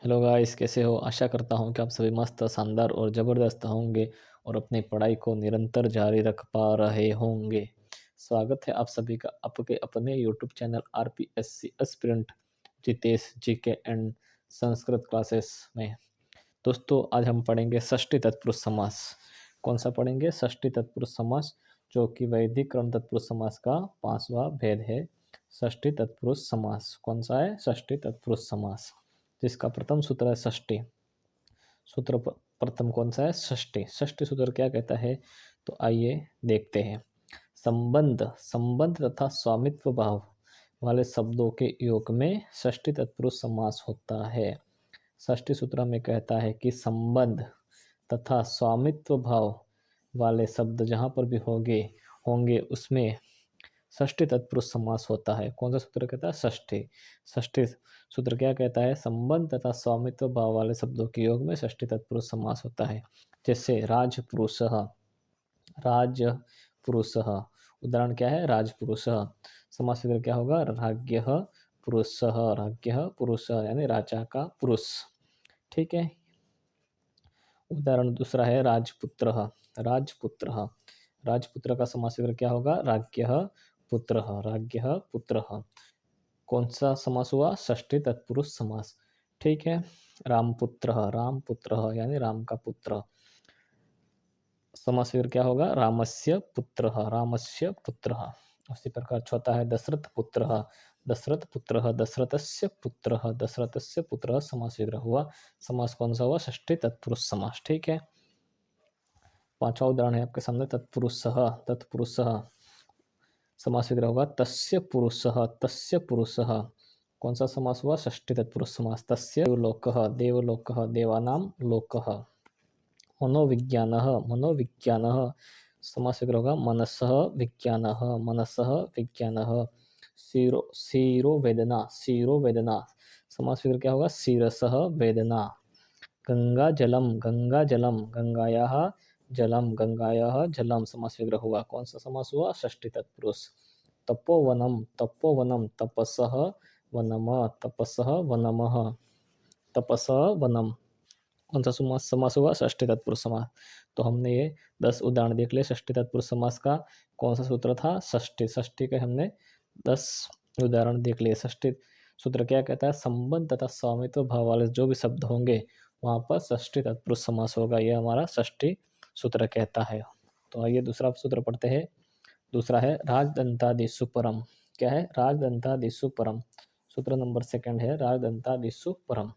Hello guys, कैसे हो? आशा करता हूँ कि आप सभी मस्त, शानदार और ज़बरदस्त होंगे और अपनी पढ़ाई को निरंतर जारी रख पा रहे होंगे। स्वागत है आप सभी का आपके अपने YouTube channel RPSC aspirant Jitesh GK and Sanskrit classes में। दोस्तों, आज हम पढ़ेंगे षष्ठी तत्पुरुष समास। कौन सा पढ़ेंगे? षष्ठी तत्पुरुष समास, जो कि वैदिक क्रम तत्पुरुष समास का 5वां भेद है। षष्ठी तत्पुरुष समास कौन सा है? षष्ठी तत्पुरुष समास, जिसका प्रथम सूत्र है षष्ठी। सूत्र प्रथम कौन सा है? षष्ठी। षष्ठी सूत्र क्या कहता है? तो आइए देखते हैं। संबंध संबंध तथा स्वामित्व भाव वाले शब्दों के योग में षष्ठी तत्पुरुष समास होता है। षष्ठी सूत्र में कहता है कि संबंध तथा स्वामित्व भाव वाले शब्द जहाँ पर भी होंगे होंगे उसमें षष्ठी तत्पुरुष समास होता है। कौन सा सूत्र कहता है? षष्ठी। षष्ठी सूत्र क्या कहता है? संबंध तथा स्वामित्व भाव वाले शब्दों के योग में षष्ठी तत्पुरुष समास होता है। जैसे राजपुरुषः, राजपुरुषः। उदाहरण क्या है? राजपुरुषः। समास सूत्र क्या होगा? राज्ञः पुरुषः, राज्ञः पुरुषः यानी राजा का पुरुष। ठीक है। उदाहरण दूसरा है राजपुत्रः, राजपुत्रः। राजपुत्र का समास सूत्र क्या होगा? राज्ञः पुत्रः, राज्ञः पुत्रः। कौन सा समास हुआ? षष्ठी तत्पुरुष समास। ठीक है। रामपुत्रः, रामपुत्रः यानी राम का पुत्र। समास फिर क्या होगा? रामस्य पुत्रः, रामस्य पुत्रः। उसी प्रकार चौथा है दशरथ पुत्रः, दशरथ पुत्रः, दशरथस्य पुत्रः, दशरथस्य पुत्रः। समास विग्रह हुआ। समास कौन सा हुआ? षष्ठी तत्पुरुष समास। ठीक है। पांचवा उदाहरण है आपके सामने तत्पुरुषः, तत्पुरुषः। समास विग्रह होगा तस्य पुरुषः, तस्य पुरुषः। कौन सा समास हुआ? षष्ठी तत्पुरुष समास। तस्य देवलोकः, देवलोकः देवानां लोकः। मनोविज्ञानः, मनोविज्ञानः। समास विग्रह होगा मनसः विज्ञानः, मनसः विज्ञानः। शिरो वेदना, शिरो वेदना। समास विग्रह क्या होगा? शिरसः वेदना। गंगा जलम, गंगा जलम, गंगायाः जलम, गंगायाः जलम। समास विग्रह हुआ। कौन सा समास हुआ? षष्ठी तत्पुरुष। तपोवनम, तपोवनम, तपसः वनम, तपसः वनमः, तपसः वनम। कौन सा समास हुआ? षष्ठी तत्पुरुष समास। तो हमने ये 10 उदाहरण देख लिए षष्ठी तत्पुरुष समास का। कौन सा सूत्र था? षष्ठी। षष्ठी के हमने 10 उदाहरण देख लिए। षष्ठी सूत्र क्या कहता है? संबंध तथा स्वामित्व भाव वाले जो भी शब्द होंगे वहाँ पर षष्ठी तत्पुरुष समास होगा। यह हमारा षष्ठी सूत्र कहता है। तो आइए दूसरा सूत्र पढ़ते हैं। दूसरा है राजदंतादिषु परम। क्या है? राजदंतादिषु परम। सूत्र नंबर 2 है राजदंतादिषु परम।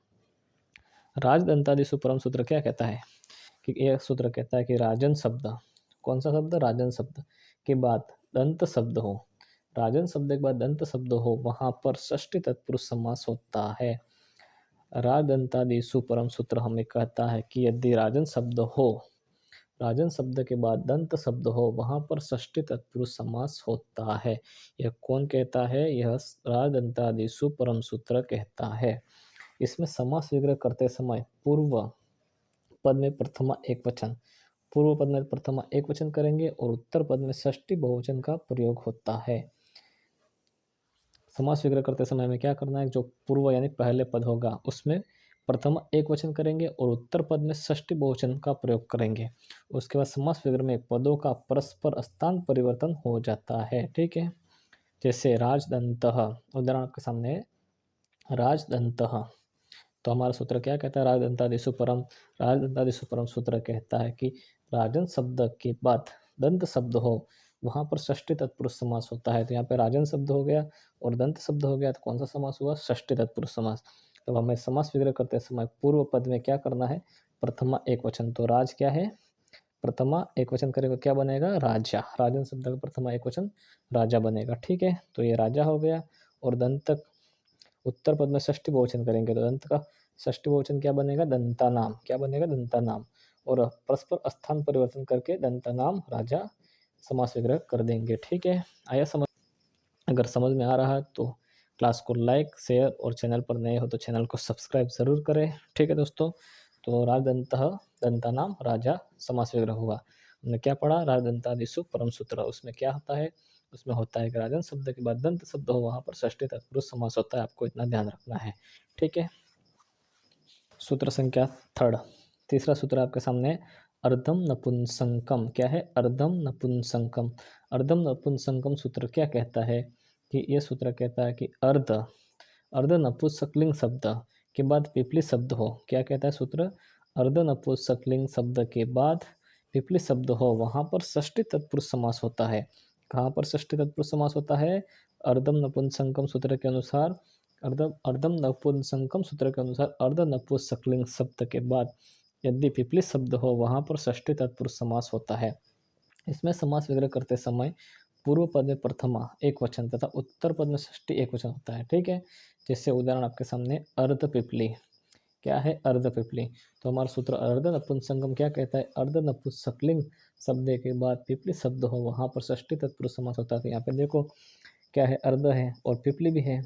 राजदंतादिषु परम सूत्र क्या कहता है? कि यह सूत्र कहता है कि राजन शब्द, कौन सा शब्द? राजन शब्द के बाद दंत शब्द हो, राजन शब्द के बाद दंत शब्द हो, वहां पर षष्ठी तत्पुरुष समास होता है। राजदंतादिषु परम सूत्र हमें कहता है कि यदि राजन शब्द हो, राजन शब्द के बाद दंत शब्द हो, वहां पर षष्ठी तत्पुरुष समास होता है। यह कौन कहता है? यह राजदंतादिषु परम सूत्र कहता है। इसमें समास विग्रह करते समय पूर्व पद में प्रथमा एक वचन, पूर्व पद में प्रथमा एक वचन करेंगे और उत्तर पद में षष्ठी बहुवचन का प्रयोग होता है। समास विग्रह करते समय हमें क्या करना है? जो पूर्व यानी पहले पद होगा उसमें प्रथम एक वचन करेंगे और उत्तर पद में षष्ठी बहुवचन का प्रयोग करेंगे। उसके बाद समास विग्रह में पदों का परस्पर स्थान परिवर्तन हो जाता है। ठीक है। जैसे राजदंतः, उदाहरण आपके सामने है राजदंतः। तो हमारा सूत्र क्या कहता है? राजदंतादिषु परम। राजदंतादिषु परम सूत्र कहता है कि राजन शब्द के बाद दंत शब्द हो, वहां पर षष्ठी तत्पुरुष समास होता है। तो यहाँ पे राजन शब्द हो गया और दंत शब्द हो गया, तो कौन सा समास हुआ? षष्ठी तत्पुरुष समास। तो हमें समास विग्रह करते समय पूर्व पद में क्या करना है? प्रथमा एक वचन। तो राज क्या है? प्रथमा एक वचन करेगा क्या बनेगा? राजा। राजन शब्द का प्रथमा एक वचन राजा बनेगा। ठीक है। तो ये राजा हो गया। और दंत उत्तर पद में षष्ठी बहुवचन करेंगे तो दंत का षष्ठी बहुवचन क्या बनेगा? दंता नाम। क्या बनेगा? दंता नाम। और परस्पर स्थान परिवर्तन करके दंता नाम राजा समास विग्रह कर देंगे। ठीक है। आया समझ? अगर समझ में आ रहा है तो क्लास को लाइक, शेयर और चैनल पर नए हो तो चैनल को सब्सक्राइब जरूर करें। ठीक है दोस्तों। तो राजदंतः दंता नाम राजा समास विग्रह हुआ। हमने क्या पढ़ा? राजदंतादिषु परम सूत्र। उसमें क्या होता है? उसमें होता है कि राजन शब्द के बाद दंत शब्द हो, वहां पर षष्ठी तत्पुरुष समास होता है। आपको इतना ध्यान रखना है। ठीक है। सूत्र संख्या थर्ड, तीसरा सूत्र आपके सामने है, अर्धम नपुंसकम। क्या है? अर्धम नपुंसकम। अर्धम नपुंसकम सूत्र क्या कहता है कि यह सूत्र कहता है कि अर्ध नपुंसकलिंग शब्द के बाद पिपली शब्द हो। क्या कहता है सूत्र? अर्ध नपुंसकलिंग शब्द के बाद पिपली शब्द हो, वहां पर षष्ठी तत्पुरुष समास होता है। कहाँ पर षष्ठी तत्पुरुष समास होता है? अर्धम नपुंसकम सूत्र के अनुसार, अर्धम नपुंसकम सूत्र के अनुसार अर्ध नपुंसकलिंग शब्द के बाद यदि पिपली शब्द हो, वहां पर षष्ठी तत्पुरुष समास होता है। इसमें समास विग्रह करते समय पूर्व पद में प्रथमा एक वचन तथा उत्तर पद में षष्ठी एक वचन होता है। ठीक है, जैसे उदाहरण आपके सामने अर्ध पिपली। क्या है? अर्ध पिपली। तो हमारा सूत्र अर्ध नपुंसकम क्या कहता है? अर्ध नपुंसकलिंग शब्द के बाद पिपली शब्द हो, वहां पर षष्ठी तत्पुरुष समास होता है। तो यहाँ पे देखो क्या है, अर्ध है और पिपली भी है।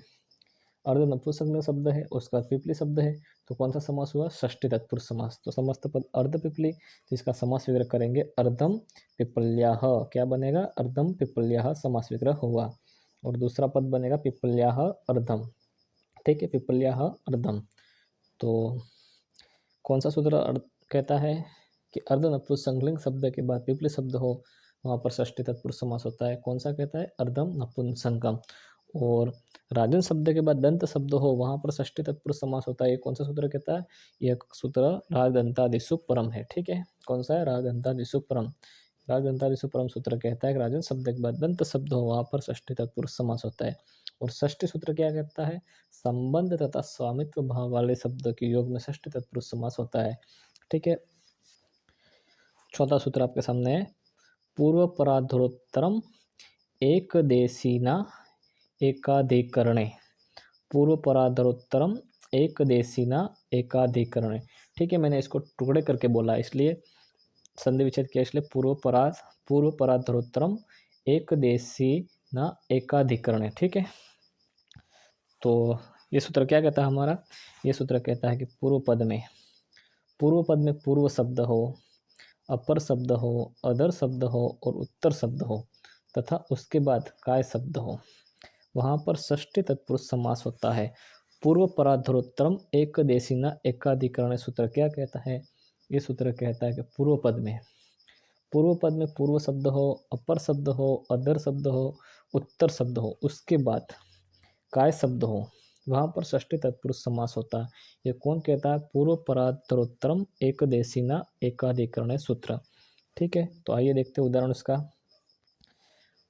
अर्ध नपुंसकलिंग शब्द है, उसका पिपली शब्द है, तो कौन सा समास हुआ? षष्ठी तत्पुरुष समास। तो समस्त पद अर्ध पिपली, जिसका समास विग्रह करेंगे अर्धम पिपल्याह। क्या बनेगा? अर्धम पिपल्याह समास विग्रह हुआ। और दूसरा पद बनेगा पिपल्याह अर्धम। ठीक है, पिपल्याह अर्धम। तो कौन सा सूत्र कहता है कि अर्ध नपुंसकलिंग शब्द के बाद पिपली शब्द हो, वहाँ पर षष्ठी तत्पुरुष समास होता है? कौन सा कहता है? अर्धम नपुंसकम। और राजन शब्द के बाद दंत शब्द हो, वहाँ पर षष्ठी तत्पुरुष समास होता है। ये कौन सा सूत्र कहता है? यह सूत्र राजदंतादिषु परम है। ठीक है, कौन सा है? राजदंतादिषु परम। राजदंतादिषु परम सूत्र कहता है कि राजन शब्द के बाद दंत शब्द हो, वहाँ पर षष्ठी तत्पुरुष समास होता है। और षष्ठी सूत्र क्या कहता है? संबंध तथा स्वामित्व भाव वाले शब्द के योग में षष्ठी तत्पुरुष समास होता है। ठीक है, चौथा सूत्र आपके सामने है, पूर्व पराधरोत्तरम एक देशीना एकाधिकरणे। पूर्व पराधरोत्तरम एक देशीना एकाधिकरणे। ठीक है, मैंने इसको टुकड़े करके बोला, इसलिए संधि विच्छेद किया, इसलिए पूर्व पराधरोत्तरम एक देशीना एकाधिकरणे। ठीक है, तो ये सूत्र क्या कहता है हमारा? ये सूत्र कहता है कि पूर्व पद में पूर्व शब्द हो, अपर शब्द हो, अदर शब्द हो और उत्तर शब्द हो तथा उसके बाद काय शब्द हो, वहाँ पर षष्ठी तत्पुरुष समास होता है। पूर्व पराधरोत्तरम एक देशीना एकाधिकरण सूत्र क्या कहता है? ये सूत्र कहता है कि पूर्व पद में पूर्व शब्द हो, अपर शब्द हो, अदर शब्द हो, उत्तर शब्द हो, उसके बाद काय शब्द हो, वहाँ पर षष्ठी तत्पुरुष समास होता है। ये कौन कहता है? पूर्व पराधरोत्तरम एक देशीना एकाधिकरण सूत्र। ठीक है, तो आइए देखते हैं उदाहरण इसका।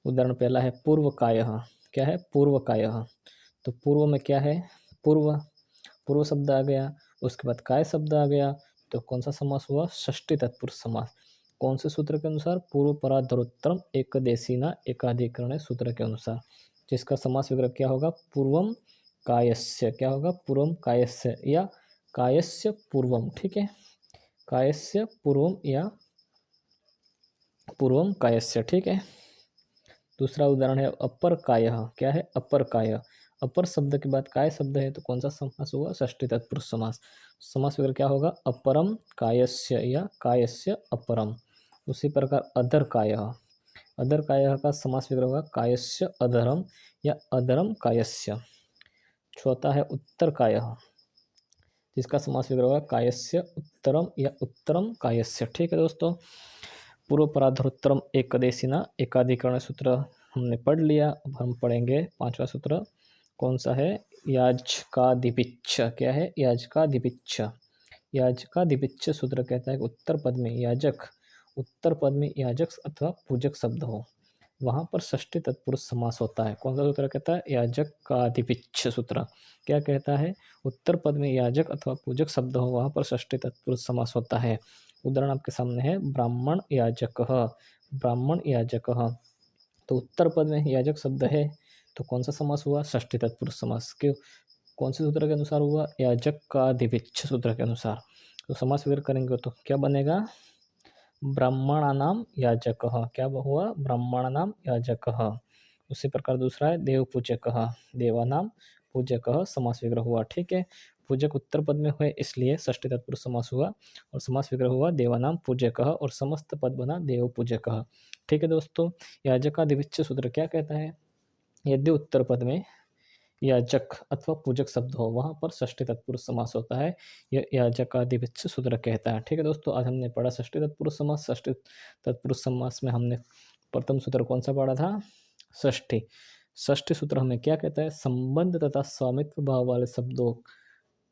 उदाहरण पहला है पूर्व कायः। क्या है? पूर्व कायः। तो पूर्व में क्या है? पूर्व शब्द आ गया, उसके बाद काय शब्द आ गया, तो कौन सा समास हुआ? षष्ठी तत्पुरुष समास। कौन से सूत्र के अनुसार? पूर्व पराधरोत्तरम एक देशीना एकाधिकरण सूत्र के अनुसार, जिसका समास विग्रह क्या होगा? पूर्वम कायस्य। क्या होगा? पूर्वम कायस्य या कायस्य पूर्वम। ठीक है, कायस्य पूर्वम या पूर्वम कायस्य। ठीक है, दूसरा उदाहरण है अपर कायः। क्या है? अपर काय। अपर शब्द के बाद काय शब्द है, तो कौन सा समास हुआ? षष्ठी तत्पुरुष समास। समास विग्रह क्या होगा? अपरम कायस्य या कायस्य अपरम। उसी प्रकार अधर कायः। अधर कायः का समास विग्रह होगा कायस्य अधरम या अधरम कायस्य। चौथा है उत्तर कायः, जिसका समास विग्रह होगा कायस्य उत्तरम या उत्तरम कायस्य। ठीक है दोस्तों, पूर्व पराधरोत्तरम एक देशीना एकाधिकरण सूत्र हमने पढ़ लिया। अब हम पढ़ेंगे पांचवा सूत्र। कौन सा है? याजकादिपिच्छ। क्या है? याजकादिपिच्छ। याजकादिपिच्छ सूत्र कहता है कि उत्तर पद में याजक अथवा पूजक शब्द हो, वहाँ पर षष्ठी तत्पुरुष समास होता है। कौन सा सूत्र कहता है? याजकादिपिच्छ सूत्र। क्या कहता है? उत्तर पद में याजक अथवा पूजक शब्द हो, वहाँ पर षष्ठी तत्पुरुष समास होता है। उदाहरण आपके सामने है ब्राह्मण याजकः। ब्राह्मण याजकः, तो उत्तर पद में याजक शब्द है, तो कौन सा समास हुआ? षष्ठी तत्पुरुष समास। क्यों? कौन से सूत्र के अनुसार हुआ? याजकादिपिच्छ सूत्र के अनुसार। तो समास विग्रह करेंगे तो क्या बनेगा? ब्राह्मणानाम याजकः। क्या हुआ? ब्राह्मणानाम याजकः। उसी प्रकार दूसरा है देव पूजकः। देवानाम पूजकः समास विग्रह हुआ। ठीक है, पूजक उत्तर पद में हुए इसलिए षष्ठी तत्पुरुष समास हुआ और समास विग्रह हुआ देवानाम पूजकः और समस्त पद बना देव पूजकः। ठीक है दोस्तों, याजकादिपिच्छ सूत्र क्या कहता है? यदि उत्तर पद में याजक अथवा पूजक शब्द हो वहाँ पर षष्ठी तत्पुरुष समास होता है। यह याजकादिविच्छ सूत्र कहता है। ठीक है दोस्तों, आज हमने पढ़ा षष्ठी तत्पुरुष समास। षष्ठी तत्पुरुष समास में हमने प्रथम सूत्र कौन सा पढ़ा था? षष्ठी। षष्ठी सूत्र हमें क्या कहता है? संबंध तथा स्वामित्व भाव वाले शब्दों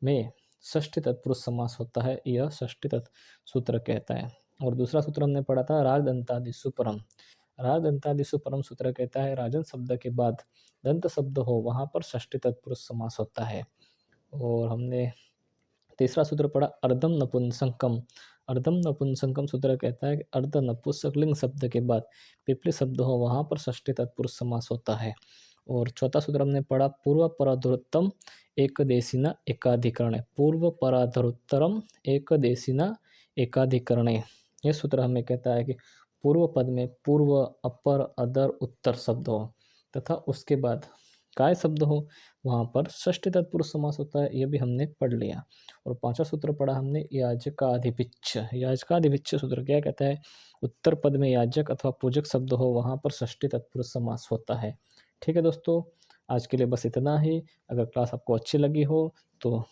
में षष्ठी तत्पुरुष समास होता है, यह षष्ठी तत् सूत्र कहता है। और दूसरा सूत्र हमने पढ़ा था राग दंतादिषु परम। राग दंतादिषु परम सूत्र कहता है राजन शब्द के बाद दंत शब्द हो वहाँ पर षष्ठी तत्पुरुष समास होता है। और हमने तीसरा सूत्र पढ़ा अर्धम नपुंसकम। अर्धम नपुंसकम सूत्र कहता है कि अर्ध नपुंसकलिंग शब्द के बाद पिपली शब्द हो वहाँ पर षष्ठी तत्पुरुष समास होता है। और चौथा सूत्र हमने पढ़ा पूर्व पराधुरोत्तम एकदेशिना एकाधिकरणे। पूर्व पराधुरोत्तरम एकदेशिना एकाधिकरणे, यह सूत्र हमें कहता है कि पूर्व पद में पूर्व, अपर, अदर, उत्तर शब्द हो तथा उसके बाद काय शब्द हो वहाँ पर षष्ठी तत्पुरुष समास होता है, यह भी हमने पढ़ लिया। और पांचवा सूत्र पढ़ा हमने याजकाधिपिच्छ। याजकाधिपिच्छ सूत्र क्या कहता है? उत्तर पद में याजक अथवा पूजक शब्द हो वहाँ पर षष्ठी तत्पुरुष समास होता है। ठीक है दोस्तों, आज के लिए बस इतना ही। अगर क्लास आपको अच्छी लगी हो तो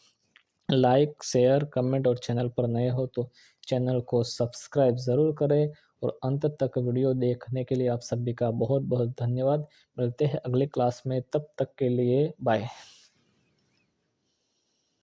लाइक, शेयर, कमेंट और चैनल पर नए हो तो चैनल को सब्सक्राइब ज़रूर करें। और अंत तक वीडियो देखने के लिए आप सभी का बहुत बहुत धन्यवाद। मिलते हैं अगले क्लास में, तब तक के लिए बाय।